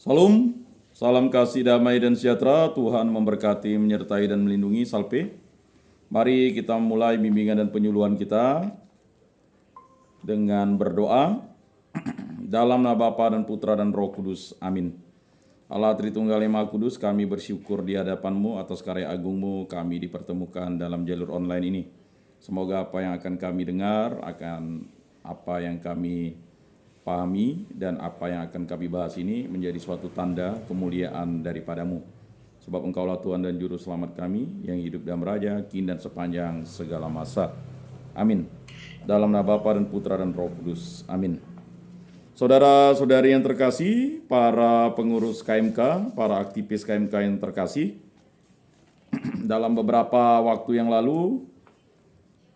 Salam, salam kasih damai dan sejahtera, Tuhan memberkati, menyertai dan melindungi. Salpe. Mari kita mulai bimbingan dan penyuluhan kita dengan berdoa dalam nama Bapa dan Putra dan Roh Kudus. Amin. Allah Tritunggal yang Maha Kudus, kami bersyukur di hadapan-Mu atas karya agung-Mu, kami dipertemukan dalam jalur online ini. Semoga apa yang akan kami dengar, akan apa yang kami pahami, dan apa yang akan kami bahas ini menjadi suatu tanda kemuliaan daripada-Mu. Sebab Engkaulah Tuhan dan Juru Selamat kami, yang hidup dan beraja, kini dan sepanjang segala masa. Amin. Dalam nama Bapa dan Putra dan Roh Kudus. Amin. Saudara-saudari yang terkasih, para pengurus KMK, para aktivis KMK yang terkasih, dalam beberapa waktu yang lalu,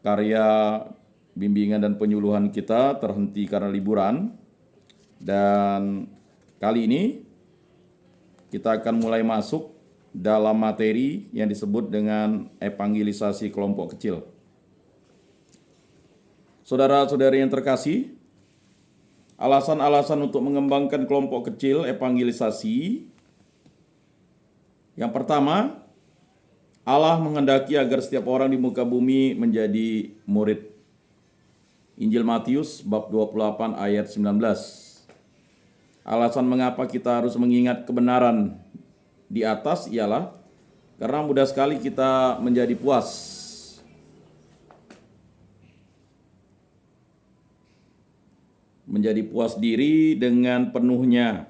karya bimbingan dan penyuluhan kita terhenti karena liburan, dan kali ini kita akan mulai masuk dalam materi yang disebut dengan evangelisasi kelompok kecil. Saudara-saudari yang terkasih, alasan-alasan untuk mengembangkan kelompok kecil evangelisasi. Yang pertama, Allah menghendaki agar setiap orang di muka bumi menjadi murid. Injil Matius bab 28 ayat 19. Alasan mengapa kita harus mengingat kebenaran di atas ialah karena mudah sekali kita menjadi puas. Menjadi puas diri dengan penuhnya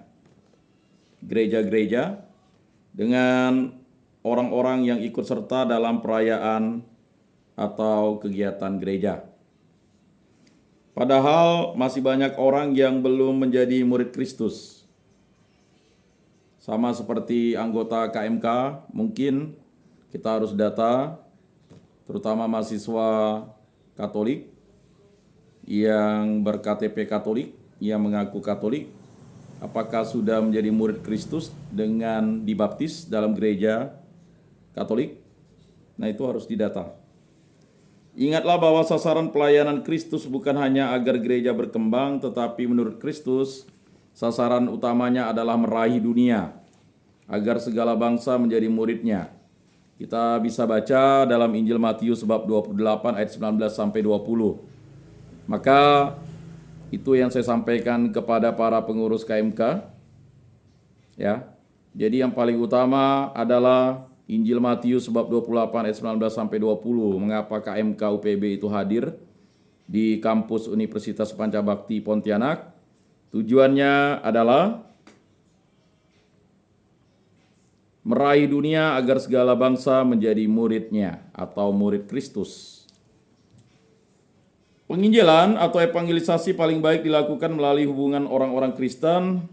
gereja-gereja, dengan orang-orang yang ikut serta dalam perayaan atau kegiatan gereja. Padahal masih banyak orang yang belum menjadi murid Kristus. Sama seperti anggota KMK, mungkin kita harus data, terutama mahasiswa Katolik yang ber-KTP Katolik, yang mengaku Katolik, apakah sudah menjadi murid Kristus dengan dibaptis dalam gereja Katolik? Nah, itu harus didata. Ingatlah bahwa sasaran pelayanan Kristus bukan hanya agar gereja berkembang, tetapi menurut Kristus, sasaran utamanya adalah meraih dunia, agar segala bangsa menjadi muridnya. Kita bisa baca dalam Injil Matius bab 28 ayat 19 sampai 20. Maka itu yang saya sampaikan kepada para pengurus KMK. Ya. Jadi yang paling utama adalah Injil Matius bab 28 ayat 19 sampai 20. Mengapa KMK UPB itu hadir di kampus Universitas Pancabakti Pontianak? Tujuannya adalah meraih dunia agar segala bangsa menjadi muridnya atau murid Kristus. Penginjilan atau evangelisasi paling baik dilakukan melalui hubungan orang-orang Kristen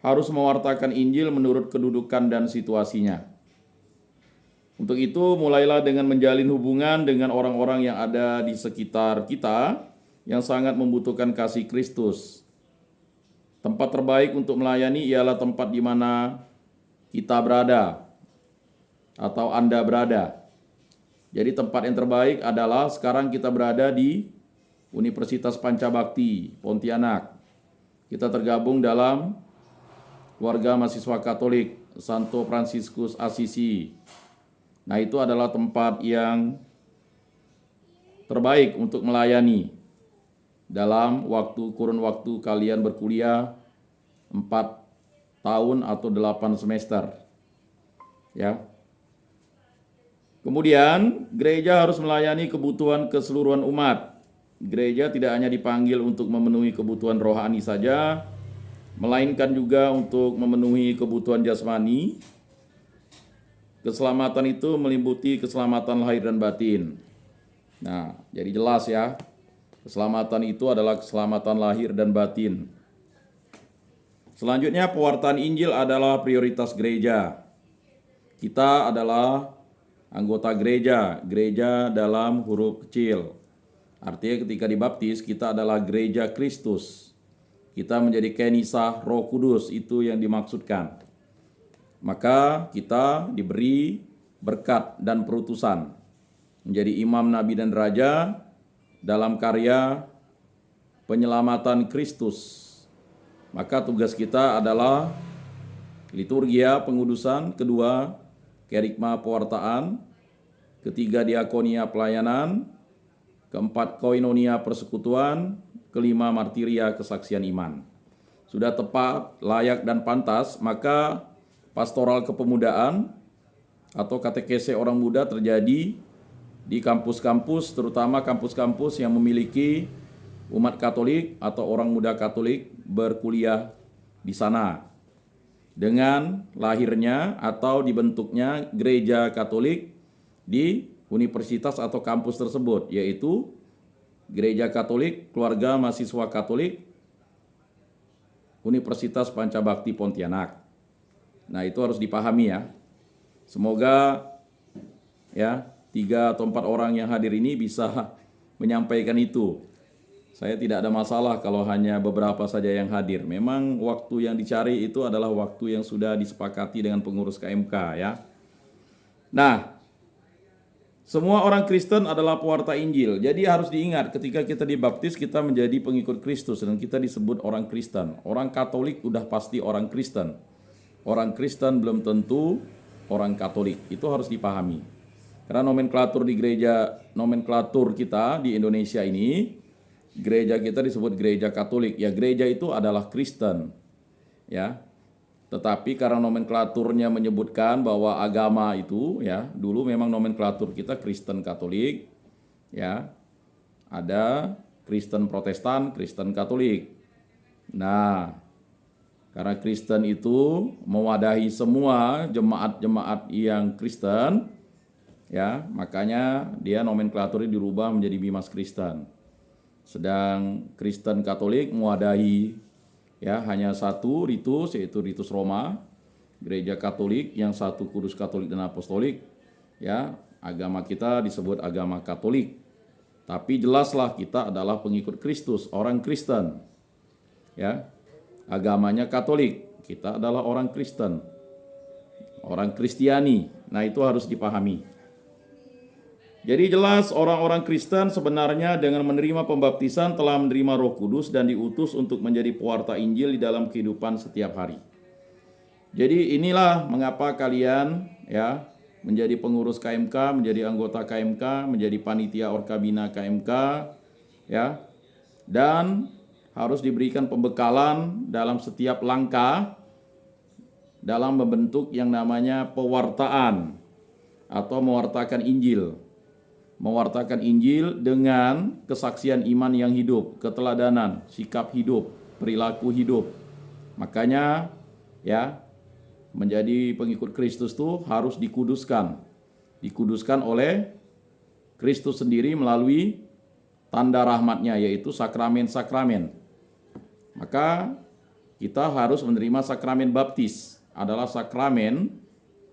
harus mewartakan Injil menurut kedudukan dan situasinya. Untuk itu, mulailah dengan menjalin hubungan dengan orang-orang yang ada di sekitar kita yang sangat membutuhkan kasih Kristus. Tempat terbaik untuk melayani ialah tempat di mana kita berada atau Anda berada. Jadi tempat yang terbaik adalah sekarang kita berada di Universitas Pancabakti Pontianak. Kita tergabung dalam keluarga mahasiswa Katolik Santo Fransiskus Assisi. Nah, itu adalah tempat yang terbaik untuk melayani dalam kurun waktu kalian berkuliah 4 tahun atau 8 semester. Ya. Kemudian, gereja harus melayani kebutuhan keseluruhan umat. Gereja tidak hanya dipanggil untuk memenuhi kebutuhan rohani saja, melainkan juga untuk memenuhi kebutuhan jasmani. Keselamatan itu meliputi keselamatan lahir dan batin. Nah, jadi jelas ya, keselamatan itu adalah keselamatan lahir dan batin. Selanjutnya, pewartaan Injil adalah prioritas gereja. Kita adalah anggota gereja, gereja dalam huruf kecil. Artinya ketika dibaptis, kita adalah gereja Kristus. Kita menjadi kenisah Roh Kudus, itu yang dimaksudkan. Maka kita diberi berkat dan perutusan menjadi imam, nabi, dan raja dalam karya penyelamatan Kristus. Maka tugas kita adalah liturgia pengudusan, kedua kerigma pewartaan, ketiga diakonia pelayanan, keempat koinonia persekutuan, kelima martiria kesaksian iman. Sudah tepat, layak, dan pantas, maka pastoral kepemudaan atau katekese orang muda terjadi di kampus-kampus, terutama kampus-kampus yang memiliki umat Katolik atau orang muda Katolik berkuliah di sana. Dengan lahirnya atau dibentuknya gereja Katolik di universitas atau kampus tersebut, yaitu Gereja Katolik Keluarga Mahasiswa Katolik Universitas Pancabakti Pontianak. Nah, itu harus dipahami ya. Semoga ya 3 atau 4 orang yang hadir ini bisa menyampaikan itu. Saya tidak ada masalah kalau hanya beberapa saja yang hadir. Memang waktu yang dicari itu adalah waktu yang sudah disepakati dengan pengurus KMK ya. Nah, semua orang Kristen adalah pewarta Injil. Jadi harus diingat ketika kita dibaptis kita menjadi pengikut Kristus dan kita disebut orang Kristen. Orang Katolik udah pasti orang Kristen. Orang Kristen belum tentu orang Katolik. Itu harus dipahami. Karena nomenklatur di gereja, nomenklatur kita di Indonesia ini, gereja kita disebut gereja Katolik. Ya, gereja itu adalah Kristen. Ya. Tetapi karena nomenklaturnya menyebutkan bahwa agama itu ya, dulu memang nomenklatur kita Kristen Katolik, ya. Ada Kristen Protestan, Kristen Katolik. Nah, karena Kristen itu mewadahi semua jemaat-jemaat yang Kristen, ya, makanya dia nomenklaturnya dirubah menjadi Bimas Kristen. Sedang Kristen Katolik mewadahi ya hanya satu ritus, yaitu ritus Roma, gereja Katolik yang satu kudus Katolik dan Apostolik. Ya, agama kita disebut agama Katolik. Tapi jelaslah kita adalah pengikut Kristus, orang Kristen. Ya, agamanya Katolik, kita adalah orang Kristen, orang Kristiani. Nah, itu harus dipahami. Jadi jelas orang-orang Kristen sebenarnya dengan menerima pembaptisan telah menerima Roh Kudus dan diutus untuk menjadi pewarta Injil di dalam kehidupan setiap hari. Jadi inilah mengapa kalian ya menjadi pengurus KMK, menjadi anggota KMK, menjadi panitia Orkabina KMK ya. Dan harus diberikan pembekalan dalam setiap langkah dalam membentuk yang namanya pewartaan atau mewartakan Injil. Mewartakan Injil dengan kesaksian iman yang hidup, keteladanan, sikap hidup, perilaku hidup. Makanya ya menjadi pengikut Kristus itu harus dikuduskan. Dikuduskan oleh Kristus sendiri melalui tanda rahmatnya, yaitu sakramen-sakramen. Maka kita harus menerima sakramen baptis. Adalah sakramen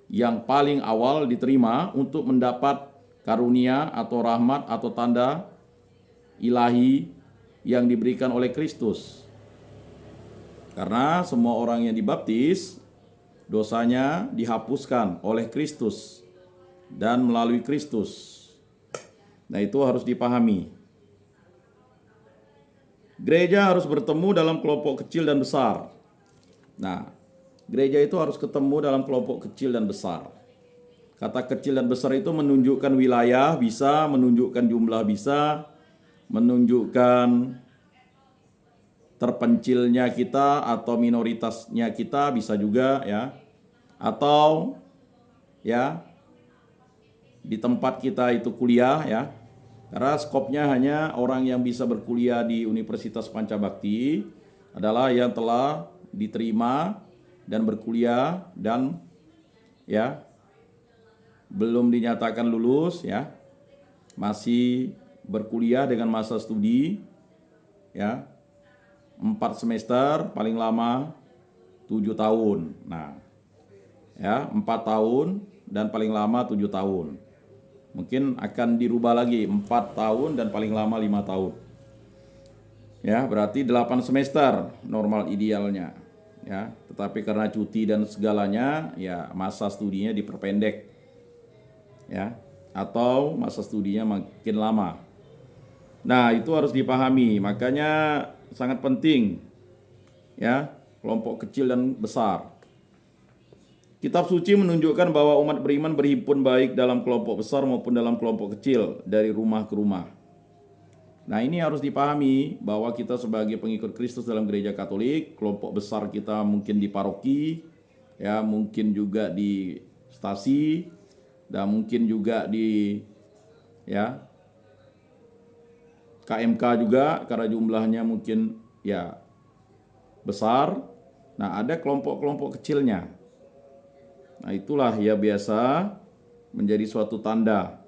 yang paling awal diterima untuk mendapat karunia atau rahmat atau tanda ilahi yang diberikan oleh Kristus. Karena semua orang yang dibaptis dosanya dihapuskan oleh Kristus dan melalui Kristus. Nah, itu harus dipahami. Gereja harus bertemu dalam kelompok kecil dan besar. Nah, gereja itu harus ketemu dalam kelompok kecil dan besar. Kata kecil dan besar itu menunjukkan wilayah bisa, menunjukkan jumlah bisa, menunjukkan terpencilnya kita atau minoritasnya kita bisa juga ya. Atau ya di tempat kita itu kuliah ya. Karena skopnya hanya orang yang bisa berkuliah di Universitas Pancabakti adalah yang telah diterima dan berkuliah dan ya belum dinyatakan lulus ya, masih berkuliah dengan masa studi ya 4 semester paling lama 7 tahun. Nah ya 4 tahun dan paling lama 7 tahun. Mungkin akan dirubah lagi 4 tahun dan paling lama 5 tahun. Ya, berarti 8 semester normal idealnya ya. Tetapi karena cuti dan segalanya ya masa studinya diperpendek. Ya, atau masa studinya makin lama. Nah, itu harus dipahami. Makanya sangat penting ya, kelompok kecil dan besar. Kitab suci menunjukkan bahwa umat beriman berhimpun baik dalam kelompok besar maupun dalam kelompok kecil dari rumah ke rumah. Nah, ini harus dipahami bahwa kita sebagai pengikut Kristus dalam gereja Katolik, kelompok besar kita mungkin di paroki, ya, mungkin juga di stasi, dan mungkin juga di KMK juga karena jumlahnya mungkin ya besar. Nah, ada kelompok-kelompok kecilnya. Nah, itulah ya biasa menjadi suatu tanda.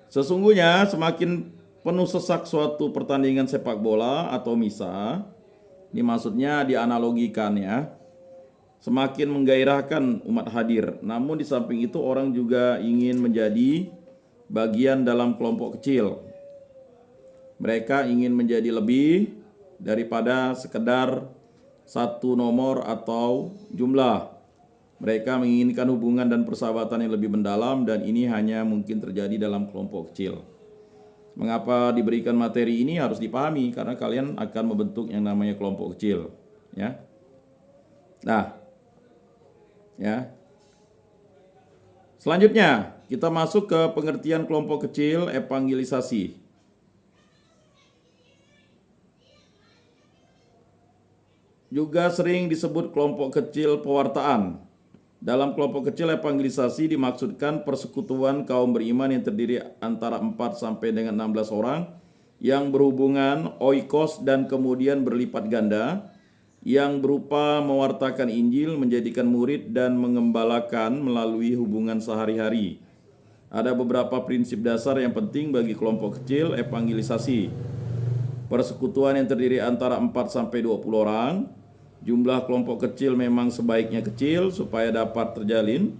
Sesungguhnya semakin penuh sesak suatu pertandingan sepak bola atau misa, ini maksudnya dianalogikan ya, semakin menggairahkan umat hadir. Namun di samping itu orang juga ingin menjadi bagian dalam kelompok kecil. Mereka ingin menjadi lebih daripada sekedar satu nomor atau jumlah. Mereka menginginkan hubungan dan persahabatan yang lebih mendalam, dan ini hanya mungkin terjadi dalam kelompok kecil. Mengapa diberikan materi ini harus dipahami, karena kalian akan membentuk yang namanya kelompok kecil, ya. Nah, ya. Selanjutnya, kita masuk ke pengertian kelompok kecil evangelisasi. Juga sering disebut kelompok kecil pewartaan. Dalam kelompok kecil evangelisasi dimaksudkan persekutuan kaum beriman yang terdiri antara 4 sampai dengan 16 orang yang berhubungan oikos dan kemudian berlipat ganda, yang berupa mewartakan Injil, menjadikan murid, dan mengembalakan melalui hubungan sehari-hari. Ada beberapa prinsip dasar yang penting bagi kelompok kecil evangelisasi. Persekutuan yang terdiri antara 4 sampai 20 orang. Jumlah kelompok kecil memang sebaiknya kecil supaya dapat terjalin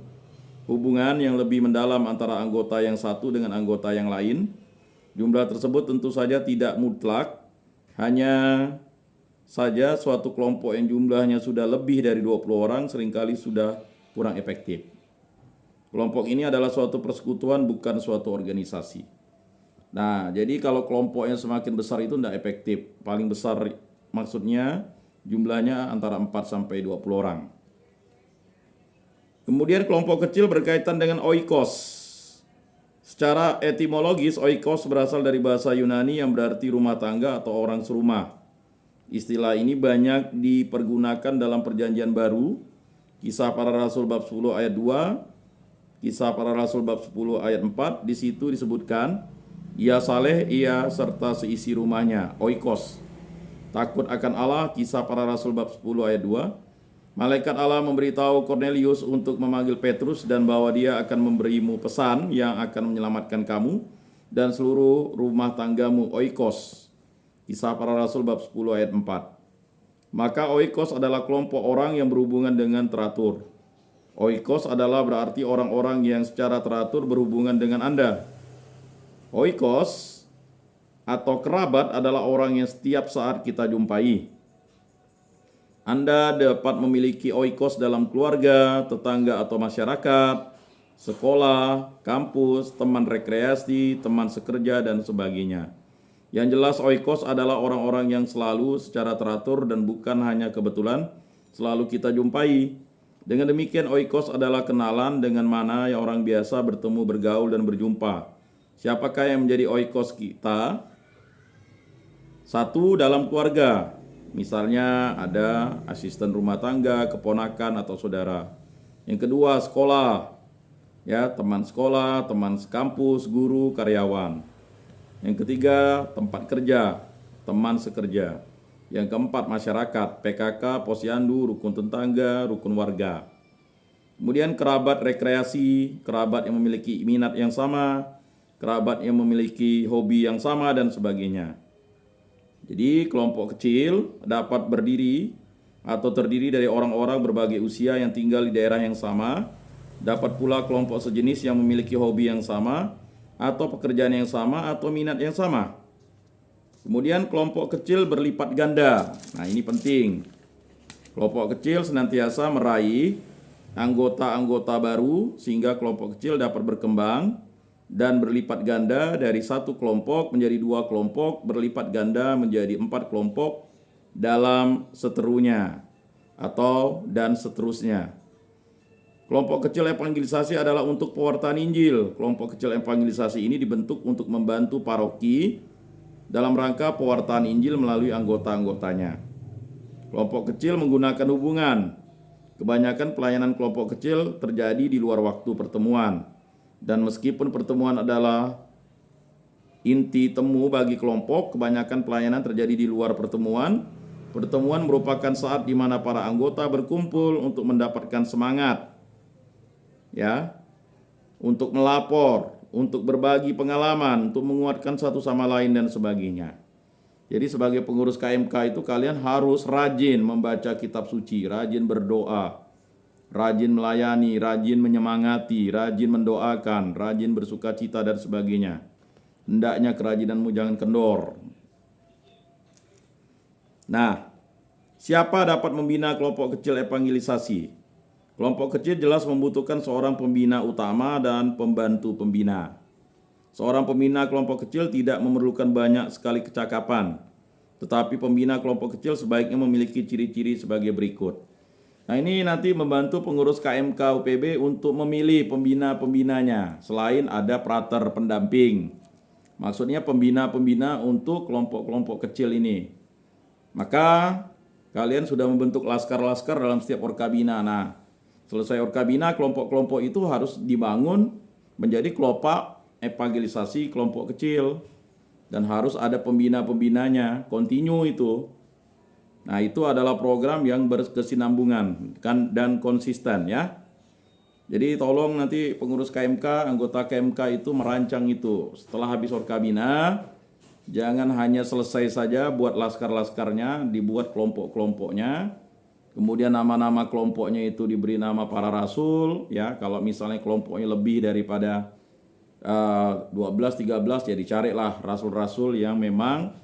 hubungan yang lebih mendalam antara anggota yang satu dengan anggota yang lain. Jumlah tersebut tentu saja tidak mutlak, hanya saja suatu kelompok yang jumlahnya sudah lebih dari 20 orang seringkali sudah kurang efektif. Kelompok ini adalah suatu persekutuan, bukan suatu organisasi. Nah, jadi kalau kelompoknya semakin besar itu tidak efektif. Paling besar maksudnya jumlahnya antara 4 sampai 20 orang. Kemudian kelompok kecil berkaitan dengan oikos. Secara etimologis, oikos berasal dari bahasa Yunani yang berarti rumah tangga atau orang serumah. Istilah ini banyak dipergunakan dalam Perjanjian Baru. Kisah Para Rasul bab 10 ayat 2, Kisah Para Rasul bab 10 ayat 4, di situ disebutkan, ia saleh, ia serta seisi rumahnya, oikos. Takut akan Allah, Kisah Para Rasul bab 10 ayat 2. Malaikat Allah memberitahu Cornelius untuk memanggil Petrus dan bahwa dia akan memberimu pesan yang akan menyelamatkan kamu dan seluruh rumah tanggamu, oikos. Kisah Para Rasul bab 10 ayat 4. Maka oikos adalah kelompok orang yang berhubungan dengan teratur. Oikos adalah berarti orang-orang yang secara teratur berhubungan dengan Anda. Oikos atau kerabat adalah orang yang setiap saat kita jumpai. Anda dapat memiliki oikos dalam keluarga, tetangga atau masyarakat, sekolah, kampus, teman rekreasi, teman sekerja, dan sebagainya. Yang jelas oikos adalah orang-orang yang selalu secara teratur dan bukan hanya kebetulan selalu kita jumpai. Dengan demikian oikos adalah kenalan dengan mana yang orang biasa bertemu, bergaul, dan berjumpa. Siapakah yang menjadi oikos kita? Satu, dalam keluarga. Misalnya ada asisten rumah tangga, keponakan, atau saudara. Yang kedua, sekolah. Ya, teman sekolah, teman sekampus, guru, karyawan. Yang ketiga, tempat kerja, teman sekerja. Yang keempat, masyarakat, PKK, posyandu, rukun tetangga, rukun warga. Kemudian kerabat rekreasi, kerabat yang memiliki minat yang sama, kerabat yang memiliki hobi yang sama, dan sebagainya. Jadi kelompok kecil dapat berdiri atau terdiri dari orang-orang berbagai usia yang tinggal di daerah yang sama. Dapat pula kelompok sejenis yang memiliki hobi yang sama, atau pekerjaan yang sama, atau minat yang sama. Kemudian kelompok kecil berlipat ganda. Nah, ini penting. Kelompok kecil senantiasa meraih anggota-anggota baru sehingga kelompok kecil dapat berkembang dan berlipat ganda dari satu kelompok menjadi 2 kelompok, berlipat ganda menjadi 4 kelompok dalam seterunya. atau dan seterusnya. Kelompok kecil evangelisasi adalah untuk pewartaan Injil. Kelompok kecil evangelisasi ini dibentuk untuk membantu paroki dalam rangka pewartaan Injil melalui anggota-anggotanya. Kelompok kecil menggunakan hubungan. Kebanyakan pelayanan kelompok kecil terjadi di luar waktu pertemuan. Dan meskipun pertemuan adalah inti temu bagi kelompok, kebanyakan pelayanan terjadi di luar pertemuan. Pertemuan merupakan saat di mana para anggota berkumpul untuk mendapatkan semangat, ya, untuk melapor, untuk berbagi pengalaman, untuk menguatkan satu sama lain dan sebagainya. Jadi sebagai pengurus KMK itu kalian harus rajin membaca kitab suci, rajin berdoa, rajin melayani, rajin menyemangati, rajin mendoakan, rajin bersukacita dan sebagainya. Hendaknya kerajinanmu jangan kendor. Nah, siapa dapat membina kelompok kecil evangelisasi? Kelompok kecil jelas membutuhkan seorang pembina utama dan pembantu pembina. Seorang pembina kelompok kecil tidak memerlukan banyak sekali kecakapan, tetapi pembina kelompok kecil sebaiknya memiliki ciri-ciri sebagai berikut. Nah, ini nanti membantu pengurus KMK UPB untuk memilih pembina-pembinanya, selain ada prater pendamping. Maksudnya pembina-pembina untuk kelompok-kelompok kecil ini. Maka kalian sudah membentuk laskar-laskar dalam setiap orkabina. Nah, selesai orkabina, kelompok-kelompok itu harus dibangun menjadi kelompok evangelisasi kelompok kecil. Dan harus ada pembina-pembinanya, kontinu itu. Nah, itu adalah program yang berkesinambungan dan konsisten, ya. Jadi tolong nanti pengurus KMK, anggota KMK itu merancang itu. Setelah habis orkabina, jangan hanya selesai saja buat laskar-laskarnya, dibuat kelompok-kelompoknya. Kemudian nama-nama kelompoknya itu diberi nama para rasul, ya. Kalau misalnya kelompoknya lebih daripada 12-13, ya dicarilah rasul-rasul yang memang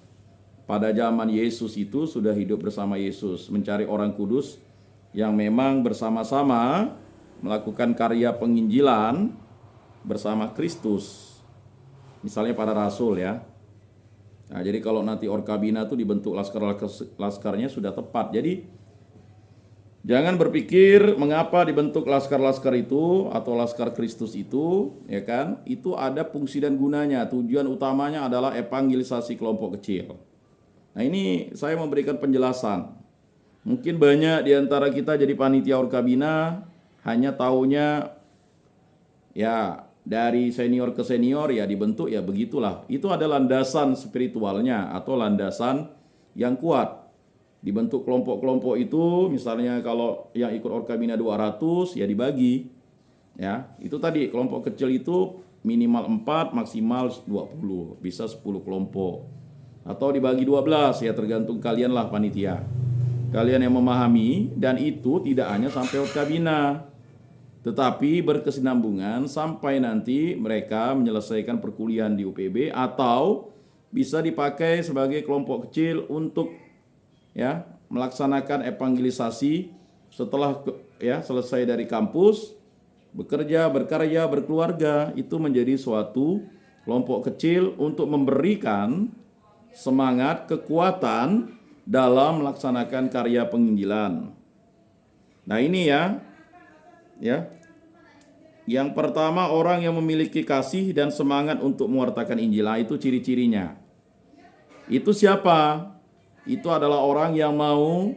pada zaman Yesus itu sudah hidup bersama Yesus. Mencari orang kudus yang memang bersama-sama melakukan karya penginjilan bersama Kristus. Misalnya para rasul, ya. Nah, jadi kalau nanti orkabina itu dibentuk laskarnya sudah tepat. Jadi jangan berpikir mengapa dibentuk laskar-laskar itu atau laskar Kristus itu, ya kan? Itu ada fungsi dan gunanya. Tujuan utamanya adalah evangelisasi kelompok kecil. Nah, ini saya memberikan penjelasan. Mungkin banyak di antara kita jadi panitia orkabina hanya taunya ya dari senior ke senior, ya dibentuk ya begitulah. Itu ada landasan spiritualnya atau landasan yang kuat. Dibentuk kelompok-kelompok itu, misalnya kalau yang ikut orkabina 200 ya dibagi. Ya, itu tadi kelompok kecil itu minimal 4, maksimal 20, bisa 10 kelompok. Atau dibagi 12, ya tergantung kalian lah panitia. Kalian yang memahami, dan itu tidak hanya sampai orkabina, tetapi berkesinambungan sampai nanti mereka menyelesaikan perkuliahan di UPB atau bisa dipakai sebagai kelompok kecil untuk ya melaksanakan evangelisasi setelah ya selesai dari kampus, bekerja, berkarya, berkeluarga. Itu menjadi suatu kelompok kecil untuk memberikan semangat, kekuatan dalam melaksanakan karya penginjilan. Nah, ini ya. Yang pertama, orang yang memiliki kasih dan semangat untuk mewartakan Injil. Nah, itu ciri-cirinya. Itu siapa? Itu adalah orang yang mau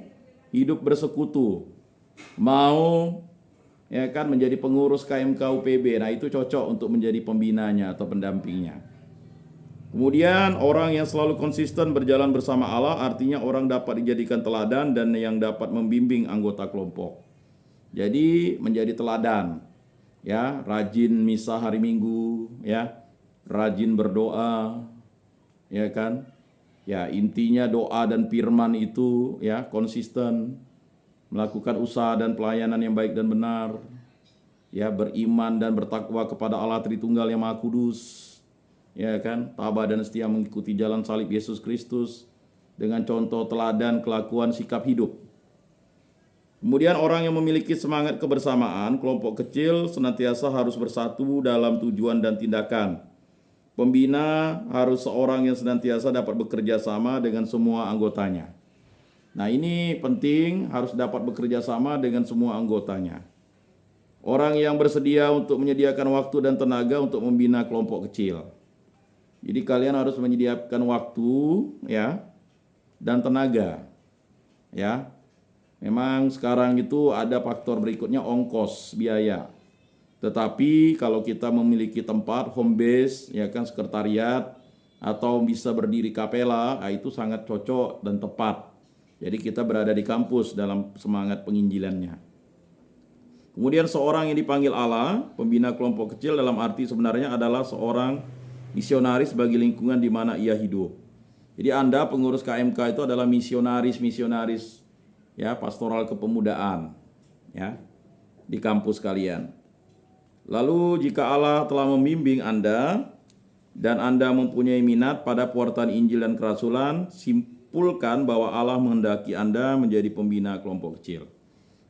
hidup bersekutu, mau ya kan menjadi pengurus KMK UPB. Nah, itu cocok untuk menjadi pembinanya atau pendampingnya. Kemudian orang yang selalu konsisten berjalan bersama Allah, artinya orang dapat dijadikan teladan dan yang dapat membimbing anggota kelompok. Jadi menjadi teladan, ya, rajin misa hari Minggu, ya, rajin berdoa, ya kan. Ya, intinya doa dan firman itu ya konsisten, melakukan usaha dan pelayanan yang baik dan benar, ya, beriman dan bertakwa kepada Allah Tritunggal yang Maha Kudus, ya kan, tabah dan setia mengikuti jalan salib Yesus Kristus dengan contoh teladan kelakuan sikap hidup. Kemudian orang yang memiliki semangat kebersamaan, kelompok kecil senantiasa harus bersatu dalam tujuan dan tindakan. Pembina harus seorang yang senantiasa dapat bekerja sama dengan semua anggotanya. Nah, ini penting, harus dapat bekerja sama dengan semua anggotanya. Orang yang bersedia untuk menyediakan waktu dan tenaga untuk membina kelompok kecil. Jadi kalian harus menyediakan waktu ya dan tenaga. Ya. Memang sekarang itu ada faktor berikutnya, ongkos, biaya. Tetapi kalau kita memiliki tempat home base, ya kan, sekretariat atau bisa berdiri kapela, itu sangat cocok dan tepat. Jadi kita berada di kampus dalam semangat penginjilannya. Kemudian seorang yang dipanggil Allah, pembina kelompok kecil dalam arti sebenarnya adalah seorang misionaris bagi lingkungan di mana ia hidup. Jadi Anda pengurus KMK itu adalah misionaris ya, pastoral kepemudaan ya di kampus kalian. Lalu jika Allah telah membimbing Anda dan Anda mempunyai minat pada pewartaan Injil dan kerasulan, simpulkan bahwa Allah menghendaki Anda menjadi pembina kelompok kecil.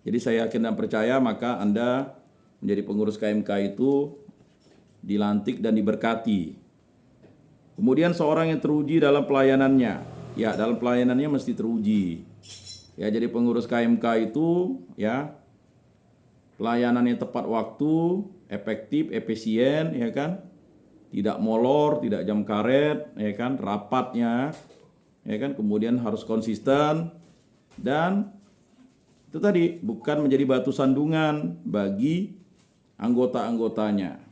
Jadi saya yakin dan percaya maka Anda menjadi pengurus KMK itu dilantik dan diberkati. Kemudian seorang yang teruji dalam pelayanannya. Ya, dalam pelayanannya mesti teruji. Ya, jadi pengurus KMK itu ya pelayanannya tepat waktu, efektif, efisien, ya kan? Tidak molor, tidak jam karet, ya kan? Rapatnya, ya kan? Kemudian harus konsisten dan itu tadi bukan menjadi batu sandungan bagi anggota-anggotanya.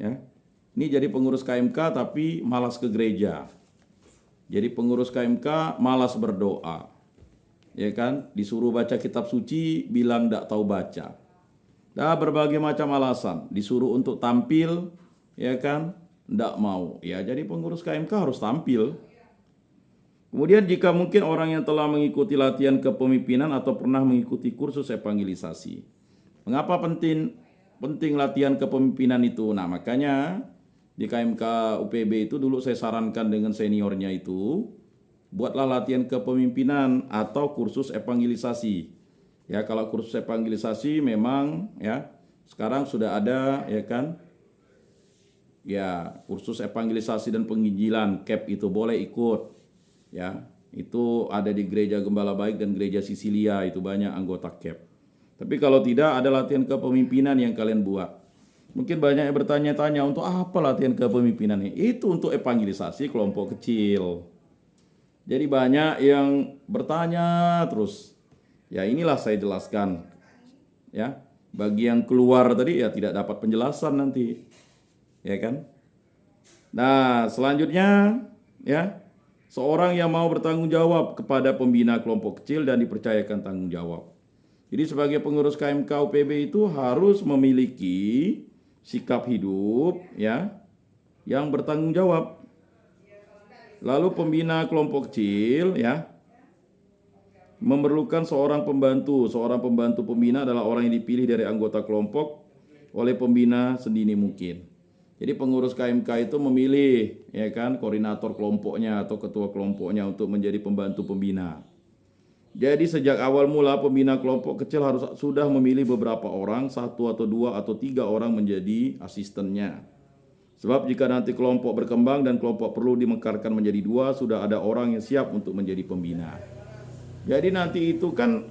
Ya. Ini jadi pengurus KMK tapi malas ke gereja. Jadi pengurus KMK malas berdoa. Ya kan? Disuruh baca kitab suci, bilang tidak tahu baca. Dah berbagai macam alasan. Disuruh untuk tampil, ya kan? Tidak mau. Ya, jadi pengurus KMK harus tampil. Kemudian jika mungkin orang yang telah mengikuti latihan kepemimpinan atau pernah mengikuti kursus evangelisasi. Mengapa penting latihan kepemimpinan itu? Nah, makanya di KMK UPB itu dulu saya sarankan dengan seniornya itu, buatlah latihan kepemimpinan atau kursus evangelisasi. Ya, kalau kursus evangelisasi memang ya sekarang sudah ada ya kan. Ya, kursus evangelisasi dan penginjilan CAP itu boleh ikut. Ya, itu ada di Gereja Gembala Baik dan Gereja Sisilia, itu banyak anggota CAP. Tapi kalau tidak, ada latihan kepemimpinan yang kalian buat. Mungkin banyak yang bertanya-tanya, untuk apa latihan kepemimpinan ini? Itu untuk evangelisasi kelompok kecil. Jadi banyak yang bertanya terus. Ya, inilah saya jelaskan. Ya, bagi yang keluar tadi ya tidak dapat penjelasan nanti. Ya kan? Nah, selanjutnya ya, seorang yang mau bertanggung jawab kepada pembina kelompok kecil dan dipercayakan tanggung jawab. Jadi sebagai pengurus KMK UPB itu harus memiliki sikap hidup ya yang bertanggung jawab. Lalu pembina kelompok kecil ya memerlukan seorang pembantu. Seorang pembantu pembina adalah orang yang dipilih dari anggota kelompok oleh pembina sedini mungkin. Jadi pengurus KMK itu memilih ya kan koordinator kelompoknya atau ketua kelompoknya untuk menjadi pembantu pembina. Jadi sejak awal mula pembina kelompok kecil harus sudah memilih beberapa orang, 1 atau 2 atau 3 orang menjadi asistennya. Sebab jika nanti kelompok berkembang dan kelompok perlu dimekarkan menjadi 2, sudah ada orang yang siap untuk menjadi pembina. Jadi nanti itu kan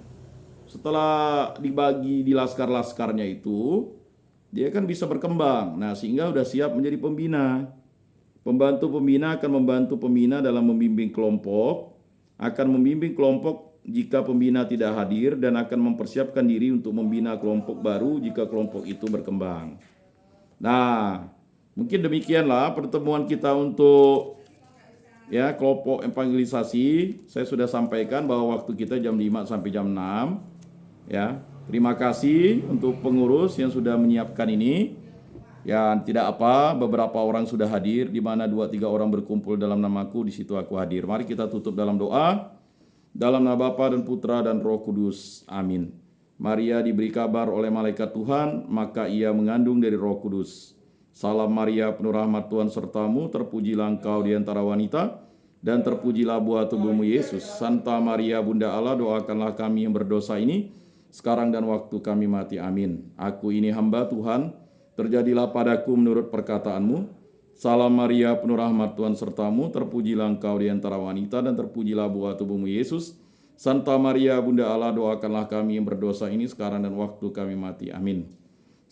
setelah dibagi di laskar-laskarnya itu, dia kan bisa berkembang. Nah, sehingga sudah siap menjadi pembina. Pembantu pembina akan membantu pembina dalam membimbing kelompok, akan membimbing kelompok jika pembina tidak hadir dan akan mempersiapkan diri untuk membina kelompok baru jika kelompok itu berkembang. Nah, mungkin demikianlah pertemuan kita untuk ya kelompok evangelisasi. Saya sudah sampaikan bahwa waktu kita jam 5 sampai jam 6. Ya, terima kasih untuk pengurus yang sudah menyiapkan ini. Ya, tidak apa, beberapa orang sudah hadir, di mana 2-3 orang berkumpul dalam namaku, di situ aku hadir. Mari kita tutup dalam doa. Dalam nama Bapa dan Putra dan Roh Kudus. Amin. Maria diberi kabar oleh malaikat Tuhan, maka ia mengandung dari Roh Kudus. Salam Maria, penuh rahmat Tuhan sertamu, terpujilah engkau di antara wanita, dan terpujilah buah tubuhmu Yesus. Santa Maria Bunda Allah, doakanlah kami yang berdosa ini, sekarang dan waktu kami mati. Amin. Aku ini hamba Tuhan, terjadilah padaku menurut perkataanmu. Salam Maria, penuh rahmat Tuhan sertamu, terpujilah engkau di antara wanita dan terpujilah buah tubuhmu Yesus. Santa Maria, Bunda Allah, doakanlah kami yang berdosa ini sekarang dan waktu kami mati. Amin.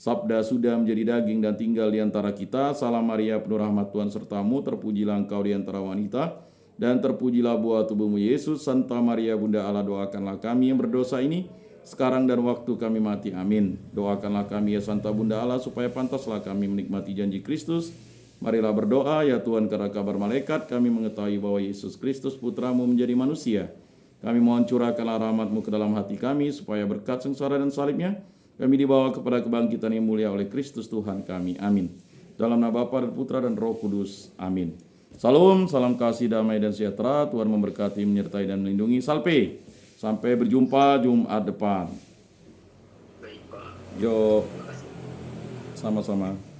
Sabda sudah menjadi daging dan tinggal di antara kita. Salam Maria, penuh rahmat Tuhan sertamu, terpujilah engkau di antara wanita dan terpujilah buah tubuhmu Yesus. Santa Maria, Bunda Allah, doakanlah kami yang berdosa ini sekarang dan waktu kami mati. Amin. Doakanlah kami ya Santa Bunda Allah, supaya pantaslah kami menikmati janji Kristus. Marilah berdoa, ya Tuhan, karena kabar malaikat kami mengetahui bahwa Yesus Kristus putramu menjadi manusia. Kami mohon curahkanlah rahmat-Mu ke dalam hati kami, supaya berkat sengsara dan salibnya, kami dibawa kepada kebangkitan yang mulia oleh Kristus Tuhan kami. Amin. Dalam nama Bapa dan Putra dan Roh Kudus. Amin. Salam, salam kasih, damai dan sejahtera. Tuhan memberkati, menyertai dan melindungi. Salpe. Sampai berjumpa Jumat depan. Baik, Pak. Yo, Terima kasih. sama-sama.